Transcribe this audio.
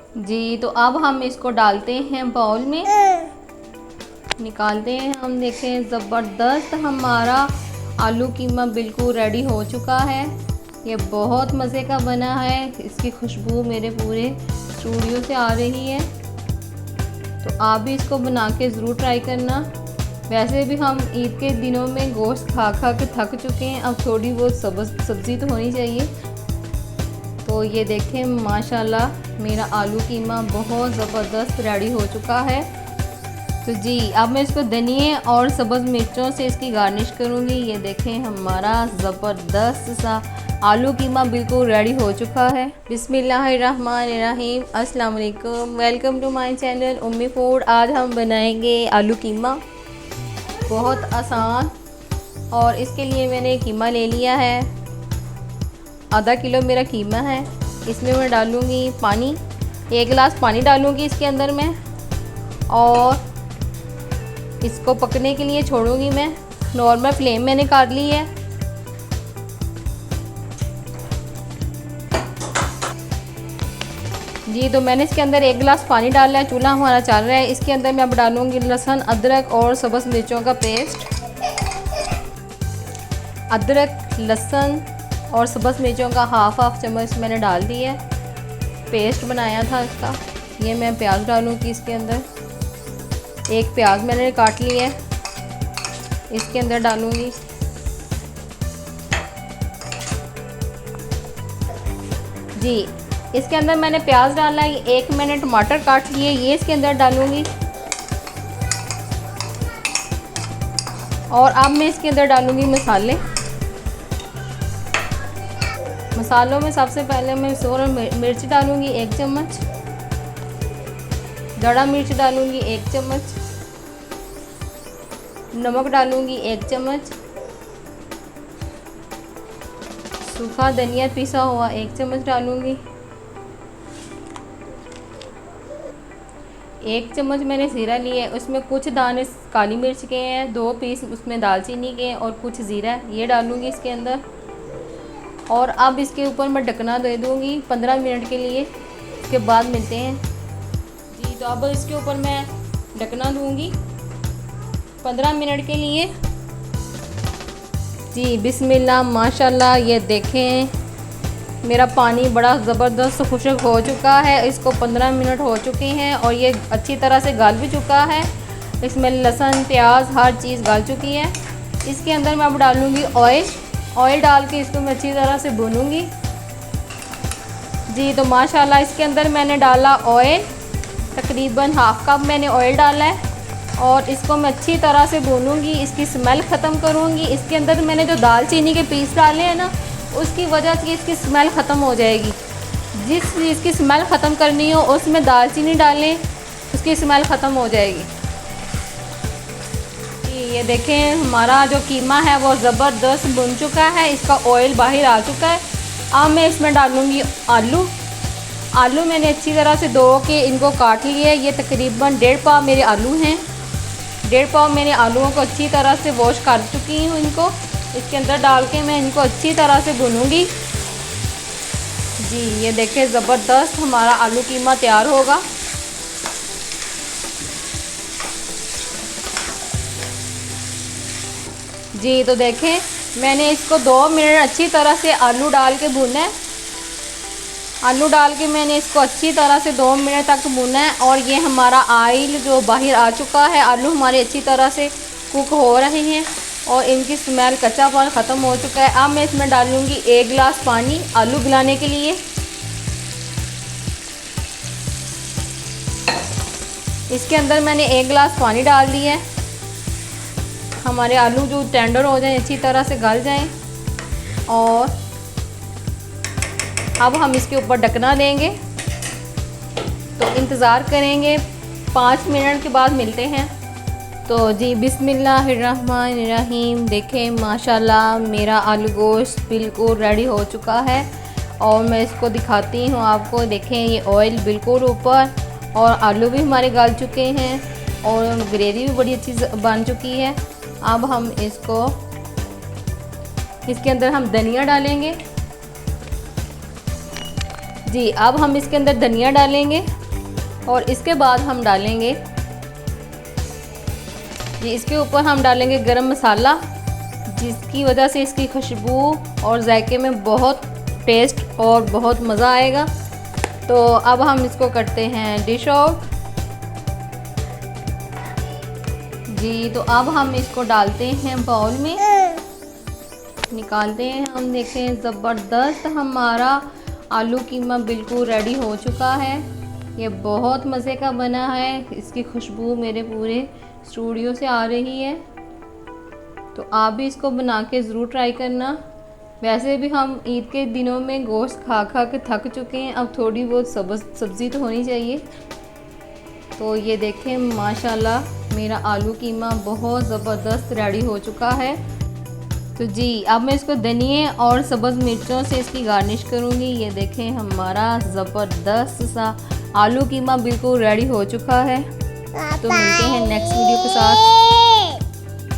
जी तो अब हम इसको डालते हैं बाउल में, निकालते हैं हम। देखें ज़बरदस्त हमारा आलू कीमा बिल्कुल रेडी हो चुका है। ये बहुत मज़े का बना है, इसकी खुशबू मेरे पूरे स्टूडियो से आ रही है। तो आप भी इसको बना के ज़रूर ट्राई करना। वैसे भी हम ईद के दिनों में गोश्त खा खा के थक चुके हैं, अब थोड़ी बहुत सब्ज़ी तो होनी चाहिए। तो ये देखें माशाल्लाह मेरा आलू कीमा बहुत ज़बरदस्त रेडी हो चुका है। तो जी अब मैं इसको धनिए और सब्ज़ मिर्चों से इसकी गार्निश करूँगी। ये देखें हमारा ज़बरदस्त सा आलू कीमा बिल्कुल रेडी हो चुका है। बिस्मिल्लाहिर्रहमानिर्रहीम, अस्सलाम वालेकुम, welcome to my channel Ummi food. आज हम बनाएंगे आलू कीमा, बहुत आसान। और इसके लिए मैंने कीमा ले लिया है, आधा किलो मेरा कीमा है। इसमें मैं डालूँगी पानी, 1 गिलास पानी डालूँगी इसके अंदर मैं, और इसको पकने के लिए छोड़ूंगी मैं। नॉर्मल फ्लेम मैंने कर ली है। जी तो मैंने इसके अंदर 1 गिलास पानी डाला है, चूल्हा हमारा चल रहा है। इसके अंदर मैं अब डालूंगी लहसुन, अदरक और सब्ज़ मिर्चों का पेस्ट। अदरक, लहसुन और सब्ज़ मिर्चों का हाफ चम्मच मैंने डाल दी है, पेस्ट बनाया था इसका। ये मैं प्याज डालूंगी इसके अंदर, 1 प्याज मैंने काट ली है, इसके अंदर डालूंगी। जी इसके अंदर मैंने प्याज डाला है, 1 मैंने टमाटर काट लिए, ये इसके अंदर डालूंगी। और अब मैं इसके अंदर डालूंगी मसाले। मसालों में सबसे पहले मैं सूर मिर्च डालूंगी 1 चम्मच, दड़ा मिर्च डालूंगी 1 चम्मच, नमक डालूंगी 1 चम्मच, सूखा धनिया पिसा हुआ 1 चम्मच डालूंगी। 1 चम्मच मैंने ज़ीरा लिया है, उसमें कुछ दाने काली मिर्च के हैं, 2 पीस उसमें दालचीनी के हैं, और कुछ ज़ीरा ये डालूंगी इसके अंदर। और अब इसके ऊपर मैं ढकना दे दूंगी 15 मिनट के लिए, इसके बाद मिलते हैं। जी तो अब इसके ऊपर मैं ढकना दूंगी 15 मिनट के लिए। जी बिस्मिल्लाह, माशाल्लाह ये देखें मेरा पानी बड़ा ज़बरदस्त खुश्क हो चुका है। इसको 15 मिनट हो चुके हैं और ये अच्छी तरह से गल भी चुका है। इसमें लहसुन, प्याज हर चीज़ गल चुकी है। इसके अंदर मैं अब डालूँगी ऑयल डाल के इसको मैं अच्छी तरह से भूनूँगी। जी तो माशाल्लाह इसके अंदर मैंने डाला ऑयल, तकरीबन हाफ़ कप मैंने ऑयल डाला है, और इसको मैं अच्छी तरह से भूनूंगी, इसकी स्मेल ख़त्म करूंगी। इसके अंदर मैंने जो दालचीनी के पीस डाले हैं ना, उसकी वजह से इसकी स्मेल ख़त्म हो जाएगी। जिस चीज़ की स्मेल ख़त्म करनी हो उसमें दालचीनी डालें, उसकी स्मेल ख़त्म हो जाएगी। ये देखें हमारा जो कीमा है वो ज़बरदस्त भुन चुका है, इसका ऑयल बाहर आ चुका है। अब मैं इसमें डालूँगी आलू मैंने अच्छी तरह से धो के इनको काट लिए। ये तकरीबन 1.5 पाव मेरे आलू हैं। 1.5 पाव मैंने आलूओं को अच्छी तरह से वॉश कर चुकी हूँ। इनको इसके अंदर डाल के मैं इनको अच्छी तरह से भूनूंगी। जी ये देखें ज़बरदस्त हमारा आलू कीमा तैयार होगा। जी तो देखें मैंने इसको 2 मिनट अच्छी तरह से आलू डाल के भूना है। आलू डाल के मैंने इसको अच्छी तरह से 2 मिनट तक भूना है, और ये हमारा ऑयल जो बाहर आ चुका है। आलू हमारे अच्छी तरह से कुक हो रहे हैं और इनकी स्मेल, कच्चापन ख़त्म हो चुका है। अब मैं इसमें डालूँगी 1 गिलास पानी आलू गलाने के लिए। इसके अंदर मैंने 1 गिलास पानी डाल दिया है। हमारे आलू जो टेंडर हो जाएं, अच्छी तरह से गल जाएं, और अब हम इसके ऊपर ढकना देंगे। तो इंतज़ार करेंगे, 5 मिनट के बाद मिलते हैं। तो जी बिस्मिल्लाहिर्रहमानिर्रहीम, देखें माशाल्लाह मेरा आलू गोश्त बिल्कुल रेडी हो चुका है, और मैं इसको दिखाती हूँ आपको। देखें ये ऑयल बिल्कुल ऊपर, और आलू भी हमारे गल चुके हैं, और ग्रेवी भी बड़ी अच्छी बन चुकी है। अब हम इसके अंदर हम धनिया डालेंगे। जी अब हम इसके अंदर धनिया डालेंगे और इसके बाद हम डालेंगे जी इसके ऊपर हम डालेंगे गरम मसाला, जिसकी वजह से इसकी खुशबू और जायके में बहुत टेस्ट और बहुत मज़ा आएगा। तो अब हम इसको करते हैं डिश आउट। जी तो अब हम इसको डालते हैं बाउल में, निकालते हैं। हम देखें ज़बरदस्त हमारा आलू कीमा बिल्कुल रेडी हो चुका है। ये बहुत मज़े का बना है, इसकी खुशबू मेरे पूरे स्टूडियो से आ रही है। तो आप भी इसको बना के ज़रूर ट्राई करना। वैसे भी हम ईद के दिनों में गोश्त खा खा के थक चुके हैं, अब थोड़ी बहुत सब्ज़ी तो होनी चाहिए। तो ये देखें माशाल्लाह मेरा आलू कीमा बहुत ज़बरदस्त रेडी हो चुका है। तो जी अब मैं इसको धनिए और सब्ज़ मिर्चों से इसकी गार्निश करूँगी। ये देखें हमारा ज़बरदस्त सा आलू कीमा बिल्कुल रेडी हो चुका है। तो मिलते हैं नेक्स्ट वीडियो के